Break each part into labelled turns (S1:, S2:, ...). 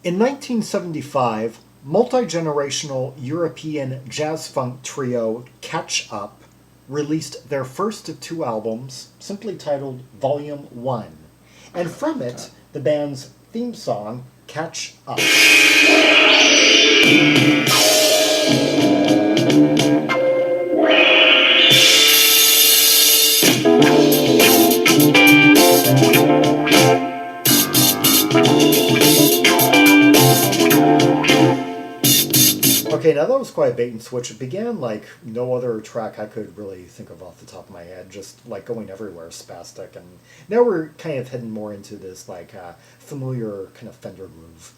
S1: In 1975, multi-generational European jazz funk trio Catch Up released their first of two albums, simply titled Volume 1, and from it, the band's theme song, Catch Up. Okay, now that was quite a bait and switch. It began like no other track I could really think of off the top of my head, just like going everywhere, spastic, and now we're kind of heading more into this like familiar kind of Fender groove.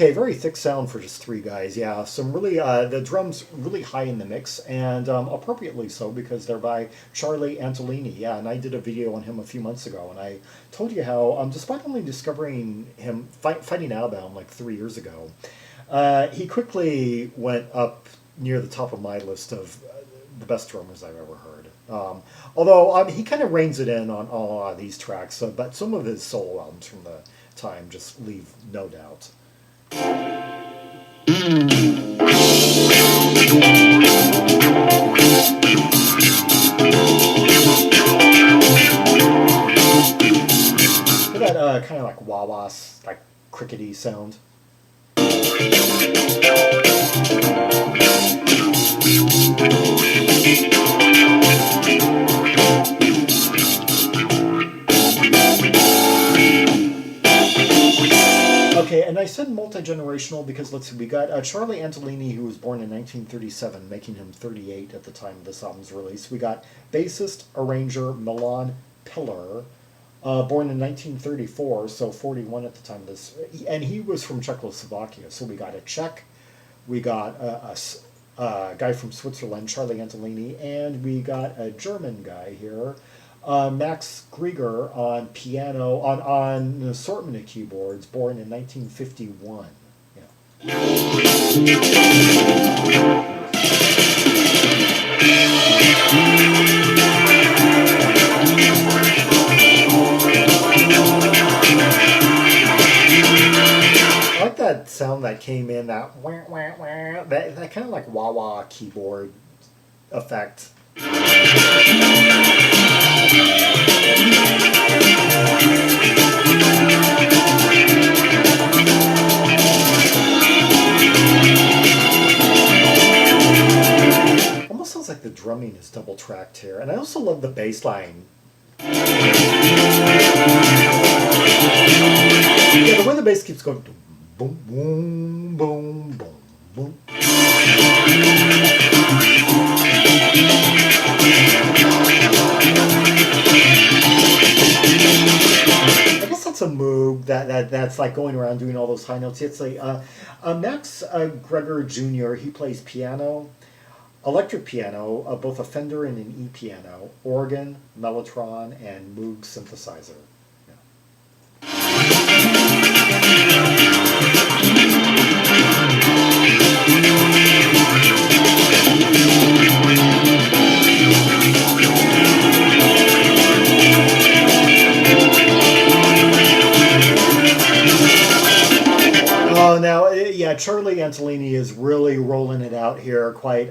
S1: Okay, very thick sound for just three guys. Yeah, some really, the drums really high in the mix, and appropriately so because they're by Charly Antolini. Yeah, and I did a video on him a few months ago, and I told you how, despite only discovering him fighting Alabama like 3 years ago, he quickly went up near the top of my list of the best drummers I've ever heard. Although he kind of reins it in on a lot of these tracks, but some of his solo albums from the time just leave no doubt. Look at that kind of like wah-wah, like crickety sound. Okay, and I said multi-generational because, let's see, we got Charly Antolini, who was born in 1937, making him 38 at the time of this album's release. We got bassist, arranger Milan Pilar, born in 1934, so 41 at the time of this, and he was from Czechoslovakia. So we got a Czech, we got a guy from Switzerland, Charly Antolini, and we got a German guy here, Max Grieger on piano, on an assortment of keyboards, born in 1951. Yeah. I like that sound that came in, that wah, wah, wah, that kind of like wah-wah keyboard effect. Almost sounds like the drumming is double tracked here, and I also love the bass line. Yeah, the way the bass keeps going, boom, boom, boom, boom, boom. I guess that's a Moog that's like going around doing all those high notes. It's like Max Grieger Jr. He plays piano, electric piano, both a Fender and an E piano, organ, Mellotron, and Moog synthesizer. Oh, now, yeah, Charly Antolini is really rolling it out here, quite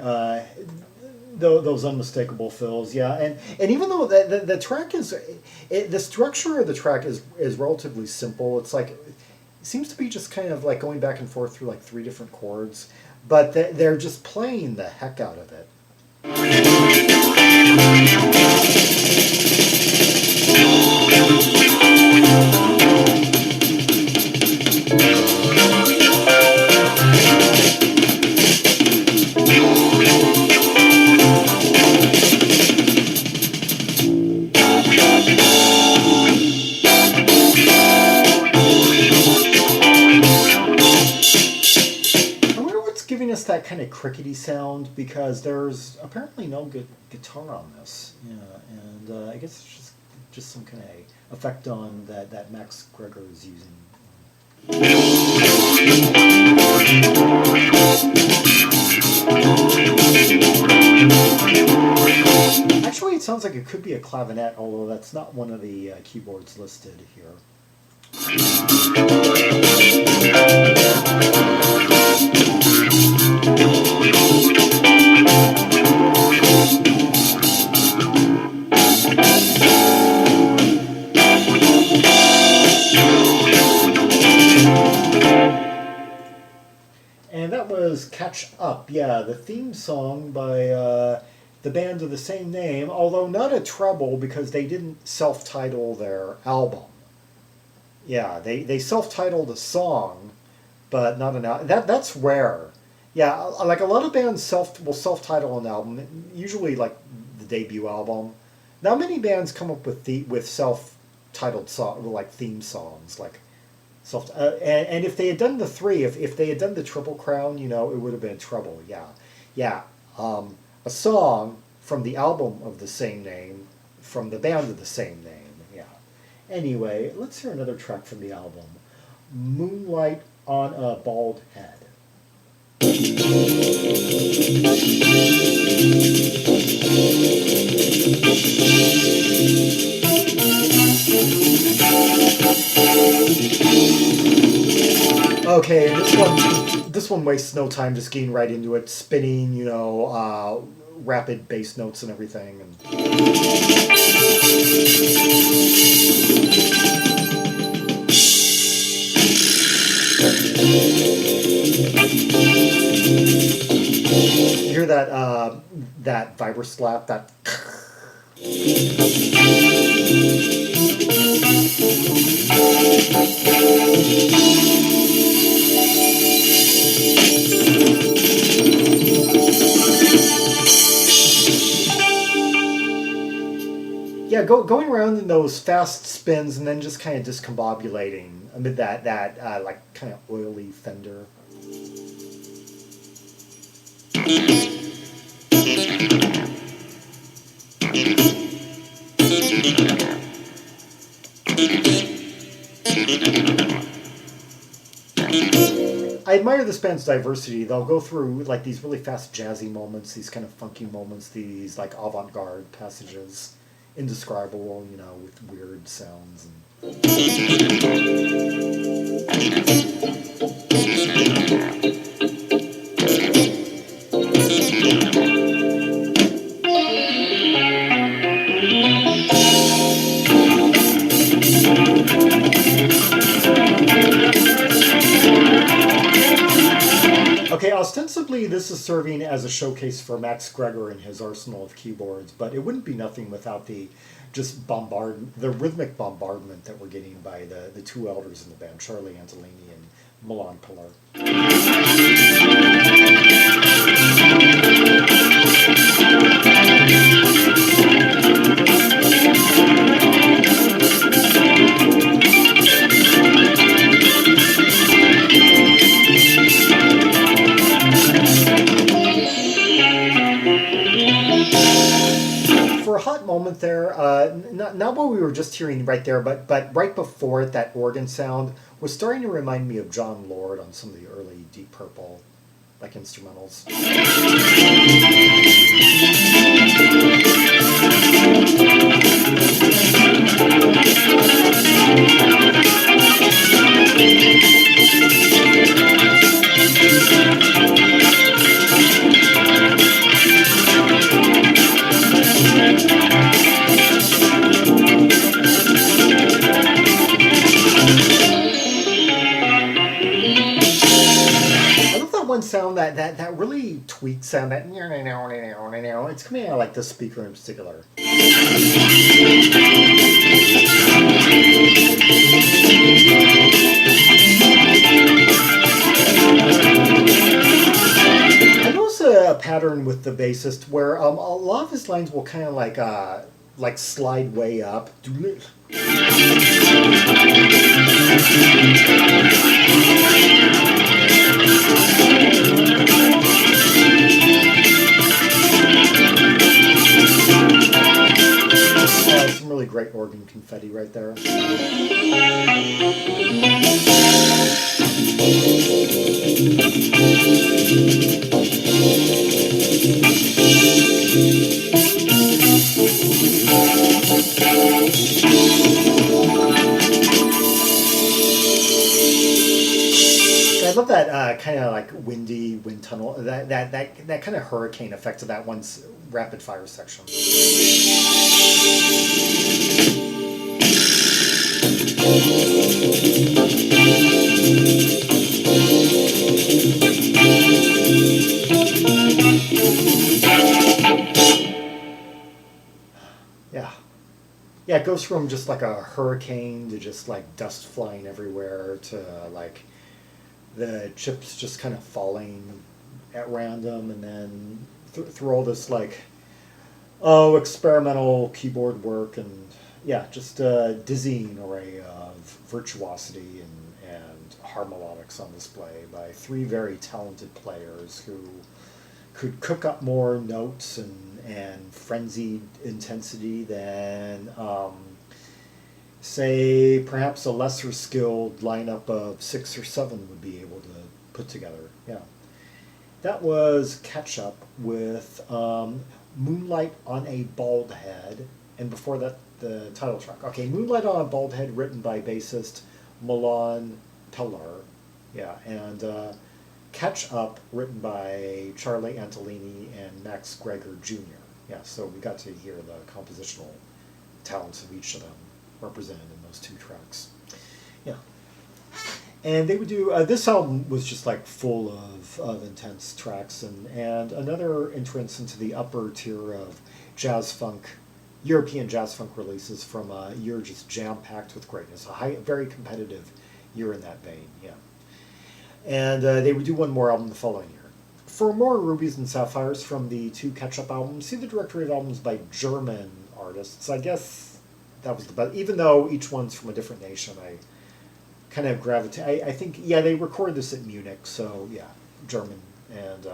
S1: those unmistakable fills, yeah, and even though the track is, the structure of the track is relatively simple, it's like, it seems to be just kind of like going back and forth through like 3 different chords, but they're just playing the heck out of it. Us that kind of crickety sound because there's apparently no good guitar on this. Yeah, and I guess it's just some kind of effect on that Max Grieger is using. Actually, it sounds like it could be a clavinet, although that's not one of the keyboards listed here. And that was Catch Up, yeah, the theme song by the band of the same name, although not a treble because they didn't self-title their album. Yeah, they self-titled a song, but not an album. That's rare. Yeah, like a lot of bands will self-title an album, usually like the debut album. Not many bands come up with self-titled like theme songs, like and if they had done the three, if they had done the Triple Crown, you know, it would have been a treble. Yeah. A song from the album of the same name, from the band of the same name. Yeah. Anyway, let's hear another track from the album, Moonlight on a Baldhead. Okay, this one wastes no time just getting right into it, spinning, you know, rapid bass notes and everything. You hear that vibra slap, that. Yeah, going around in those fast spins and then just kind of discombobulating amid that like kind of oily Fender. I admire this band's diversity. They'll go through like these really fast jazzy moments, these kind of funky moments, these like avant-garde passages, indescribable, you know, with weird sounds and Okay, ostensibly this is serving as a showcase for Max Greger and his arsenal of keyboards, but it wouldn't be nothing without the rhythmic bombardment that we're getting by the two elders in the band, Charly Antolini and Milan Pilar. For a hot moment there, not what we were just hearing right there, but right before it, that organ sound was starting to remind me of John Lord on some of the early Deep Purple, like instrumentals. One sound that really tweaked sound, that it's coming out of like this speaker in particular. I noticed a pattern with the bassist where a lot of his lines will kind of like slide way up. Some really great organ confetti right there. I love that kind of like windy wind tunnel, that kind of hurricane effect of that one's rapid fire section. Yeah. Yeah, it goes from just like a hurricane to just like dust flying everywhere to like the chips just kind of falling at random, and then through all this like experimental keyboard work, and yeah, just a dizzying array of virtuosity and harmonics on display by three very talented players who could cook up more notes and frenzied intensity than say perhaps a lesser skilled lineup of 6 or 7 would be able to put together. Yeah, that was Catch Up with Moonlight on a Baldhead, and before that the title track. Okay, Moonlight on a Baldhead, written by bassist Milan Pilar. Yeah, and Catch Up, written by Charly Antolini and Max Greger Jr. Yeah, so we got to hear the compositional talents of each of them represented in those 2 tracks. Yeah. And they would do, this album was just like full of intense tracks, and another entrance into the upper tier of jazz funk, European jazz funk releases from a year just jam-packed with greatness, a very competitive year in that vein, yeah. And they would do one more album the following year. For more Rubies and Sapphires from the 2 Catch-Up albums, see the directory of albums by German artists. I guess that was the best, even though each one's from a different nation. I kind of gravitate. I think, yeah, they recorded this at Munich, so yeah, German. And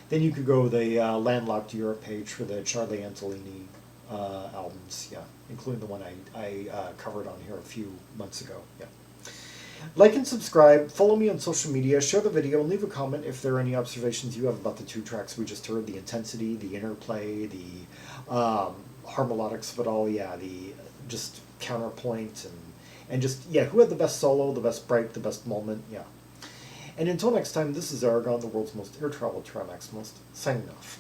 S1: then you could go the Landlocked Europe page for the Charly Antolini albums, yeah, including the one I covered on here a few months ago, yeah. Like and subscribe, follow me on social media, share the video, and leave a comment if there are any observations you have about the 2 tracks we just heard, the intensity, the interplay, the harmonics of it all, yeah, the just counterpoint, and just, yeah, who had the best solo, the best break, the best moment, yeah. And until next time, this is Zaragon, the world's most air-traveled Trimaximalist, signing off.